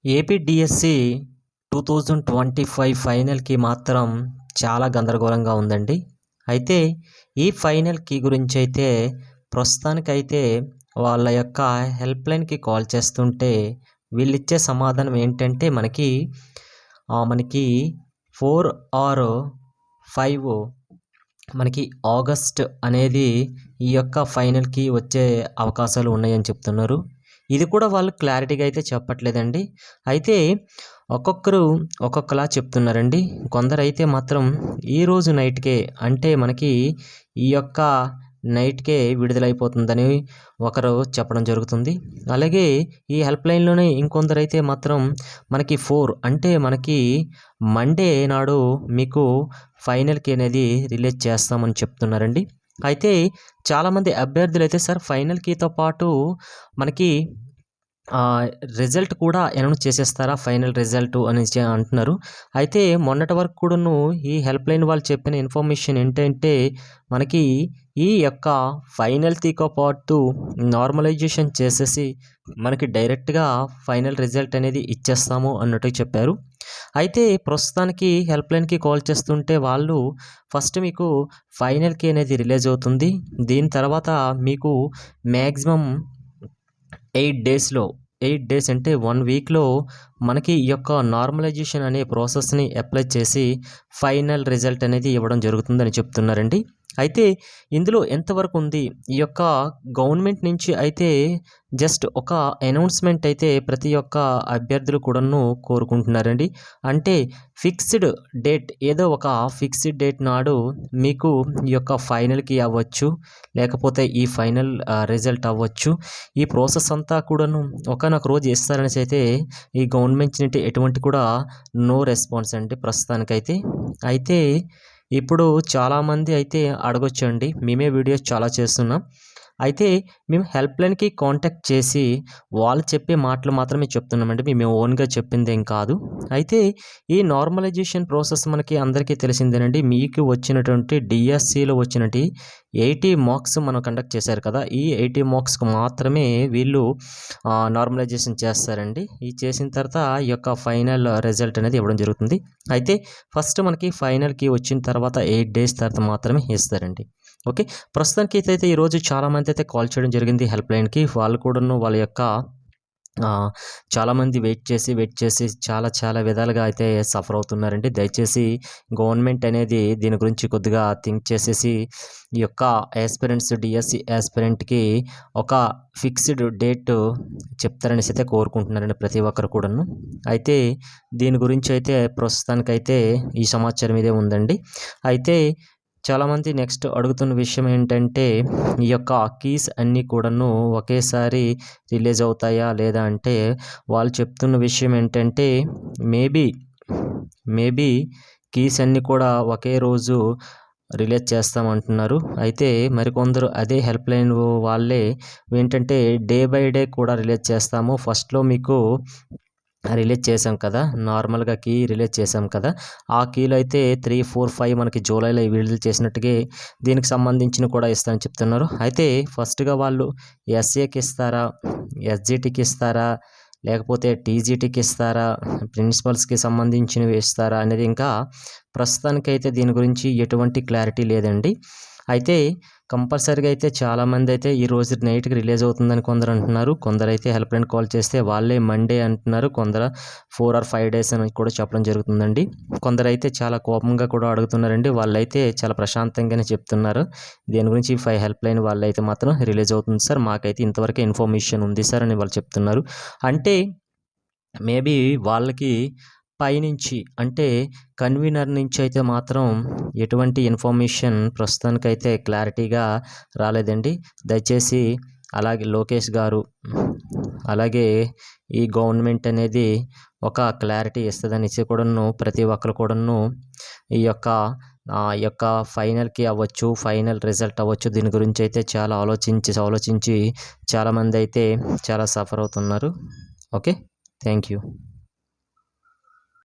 AP DSC 2025 ఫైనల్‌కి మాత్రం చాలా గందరగోళంగా ఉందండి. అయితే ఈ ఫైనల్‌కి గురించైతే ప్రస్తుతానికైతే వాళ్ళ యొక్క హెల్ప్‌లైన్‌కి కాల్ చేస్తుంటే వీళ్ళిచ్చే సమాధానం ఏంటంటే మనకి 4 ఆర్ 5 మనకి ఆగస్ట్ అనేది ఈ యొక్క ఫైనల్‌కి వచ్చే అవకాశాలు ఉన్నాయని చెప్తున్నారు. ఇది కూడా వాళ్ళు క్లారిటీగా అయితే చెప్పట్లేదండి. అయితే ఒక్కొక్కరు ఒక్కొక్కలా చెప్తున్నారండి. కొందరైతే మాత్రం ఈరోజు నైట్‌కే అంటే మనకి ఈ యొక్క నైట్‌కే విడుదలైపోతుందని ఒకరు చెప్పడం జరుగుతుంది. అలాగే ఈ హెల్ప్‌లైన్‌లోనే ఇంకొందరైతే మాత్రం మనకి 4 అంటే మనకి మండే నాడు మీకు ఫైనల్‌కి అనేది రిలీజ్ చేస్తామని చెప్తున్నారండి. అయితే చాలామంది అభ్యర్థులైతే సార్ ఫైనల్ కీతో పాటు మనకి రిజల్ట్ కూడా అనౌన్స్ చేసేస్తారా ఫైనల్ రిజల్టు అనేసి అంటున్నారు. అయితే మొన్నటి వరకు కూడాను ఈ హెల్ప్‌లైన్ వాళ్ళు చెప్పిన ఇన్ఫర్మేషన్ ఏంటంటే మనకి ఈ యొక్క ఫైనల్ కీతో పాటు నార్మలైజేషన్ చేసేసి మనకి డైరెక్ట్‌గా ఫైనల్ రిజల్ట్ అనేది ఇచ్చేస్తాము అన్నట్టు చెప్పారు. అయితే ప్రస్తుతానికి హెల్ప్‌లైన్‌కి కాల్ చేస్తుంటే వాళ్ళు ఫస్ట్ మీకు ఫైనల్ కీ అనేది రిలీజ్ అవుతుంది. దీని తర్వాత మీకు మ్యాక్సిమం 8 డేస్ అంటే 1 వీక్‌లో మనకి ఈ యొక్క నార్మలైజేషన్ అనే ప్రాసెస్‌ని అప్లై చేసి ఫైనల్ రిజల్ట్ అనేది ఇవ్వడం జరుగుతుందని చెప్తున్నారండి. అయితే ఇందులో ఎంతవరకు ఉంది? ఈ యొక్క గవర్నమెంట్ నుంచి అయితే జస్ట్ ఒక అనౌన్స్‌మెంట్ అయితే ప్రతి ఒక్క అభ్యర్థులు కూడాను కోరుకుంటున్నారండి. అంటే ఫిక్స్‌డ్ డేట్ ఏదో ఒక ఫిక్స్‌డ్ డేట్ నాడు మీకు ఈ యొక్క ఫైనల్‌కి అవ్వచ్చు. లేకపోతే ఈ ఫైనల్ రిజల్ట్ అవ్వచ్చు. ఈ ప్రాసెస్ అంతా కూడాను ఒకానొక రోజు ఇస్తారనేసి అయితే ఈ గవర్నమెంట్ నుండి ఎటువంటి కూడా నో రెస్పాన్స్ అండి ప్రస్తుతానికైతే. అయితే ఇప్పుడు చాలామంది అయితే అడగొచ్చండి. మేమే వీడియోస్ చాలా చేస్తున్నాం. అయితే మేము హెల్ప్‌లైన్‌కి కాంటాక్ట్ చేసి వాళ్ళు చెప్పే మాటలు మాత్రమే చెప్తున్నామండి. మేము ఓన్‌గా చెప్పిందేం కాదు. అయితే ఈ నార్మలైజేషన్ ప్రాసెస్ మనకి అందరికీ తెలిసిందేనండి. మీకు వచ్చినటువంటి డిఎస్సిలో వచ్చినటి 80 మార్క్స్ మనం కండక్ట్ చేశారు కదా! ఈ 80 మార్క్స్‌కి మాత్రమే వీళ్ళు నార్మలైజేషన్ చేస్తారండి. ఇది చేసిన తర్వాత ఈ యొక్క ఫైనల్ రిజల్ట్ అనేది ఇవ్వడం జరుగుతుంది. అయితే ఫస్ట్ మనకి ఫైనల్‌కి వచ్చిన తర్వాత 8 డేస్ తర్వాత మాత్రమే ఇస్తారండి. ఓకే. ప్రస్తుతానికైతే ఈరోజు చాలామంది అయితే కాల్ చేయడం జరిగింది హెల్ప్‌లైన్‌కి. వాళ్ళు కూడాను వాళ్ళ యొక్క చాలామంది వెయిట్ చేసి చాలా విధాలుగా అయితే సఫర్ అవుతున్నారండి. దయచేసి గవర్నమెంట్ అనేది దీని గురించి కొద్దిగా థింక్ చేసేసి ఈ యొక్క డిఎస్సి యాస్పిరెంట్‌కి ఒక ఫిక్స్‌డ్ డేట్ చెప్తారనేసి అయితే కోరుకుంటున్నారండి ప్రతి ఒక్కరు కూడాను. అయితే దీని గురించి అయితే ప్రస్తుతానికైతే ఈ సమాచారం ఇదే ఉందండి. అయితే చాలామంది నెక్స్ట్ అడుగుతున్న విషయం ఏంటంటే ఈ యొక్క కీస్ అన్నీ కూడాను ఒకేసారి రిలీజ్ అవుతాయా? లేదా అంటే వాళ్ళు చెప్తున్న విషయం ఏంటంటే మేబీ కీస్ అన్నీ కూడా ఒకే రోజు రిలీజ్ చేస్తామంటున్నారు. అయితే మరికొందరు అదే హెల్ప్‌లైన్ వాళ్ళే ఏంటంటే డే బై డే కూడా రిలీజ్ చేస్తాము. ఫస్ట్‌లో మీకు రిలీజ్ చేసాం కదా! నార్మల్‌గా కీ రిలీజ్ చేసాం కదా! ఆ కీలో అయితే 3, 4, 5 మనకి జూలైలో విడుదల చేసినట్టుగే దీనికి సంబంధించినవి కూడా ఇస్తానని చెప్తున్నారు. అయితే ఫస్ట్‌గా వాళ్ళు ఎస్ఏకి ఇస్తారా? ఎస్‌జిటికి ఇస్తారా? లేకపోతే టీజీటీకి ఇస్తారా? ప్రిన్సిపల్స్‌కి సంబంధించినవి ఇస్తారా? అనేది ఇంకా ప్రస్తుతానికైతే దీని గురించి ఎటువంటి క్లారిటీ లేదండి. అయితే కంపల్సరీగా అయితే చాలామంది అయితే ఈరోజు నైట్‌కి రిలీజ్ అవుతుందని కొందరు అంటున్నారు. కొందరైతే హెల్ప్‌లైన్ కాల్ చేస్తే వాళ్ళే మండే అంటున్నారు. కొందరు 4 ఆర్ 5 డేస్ అని కూడా చెప్పడం జరుగుతుందండి. కొందరైతే చాలా కోపంగా కూడా అడుగుతున్నారండి. వాళ్ళైతే చాలా ప్రశాంతంగానే చెప్తున్నారు. దీని గురించి హెల్ప్‌లైన్ వాళ్ళైతే మాత్రం రిలీజ్ అవుతుంది సార్. మాకైతే ఇంతవరకే ఇన్ఫర్మేషన్ ఉంది సార్ అని వాళ్ళు చెప్తున్నారు. అంటే మేబీ వాళ్ళకి పైనుంచి అంటే కన్వీనర్ నుంచి అయితే మాత్రం ఎటువంటి ఇన్ఫర్మేషన్ ప్రస్తుతానికైతే క్లారిటీగా రాలేదండి. దయచేసి అలాగే లోకేష్ గారు అలాగే ఈ గవర్నమెంట్ అనేది ఒక క్లారిటీ ఇస్తదనేసి కూడాను ప్రతి ఒక్కరు కూడాను ఈ యొక్క ఫైనల్‌కి అవ్వచ్చు, ఫైనల్ రిజల్ట్ అవ్వచ్చు దీని గురించి అయితే చాలా ఆలోచించి చాలామంది అయితే చాలా సఫర్ అవుతున్నారు. ఓకే. Thank you.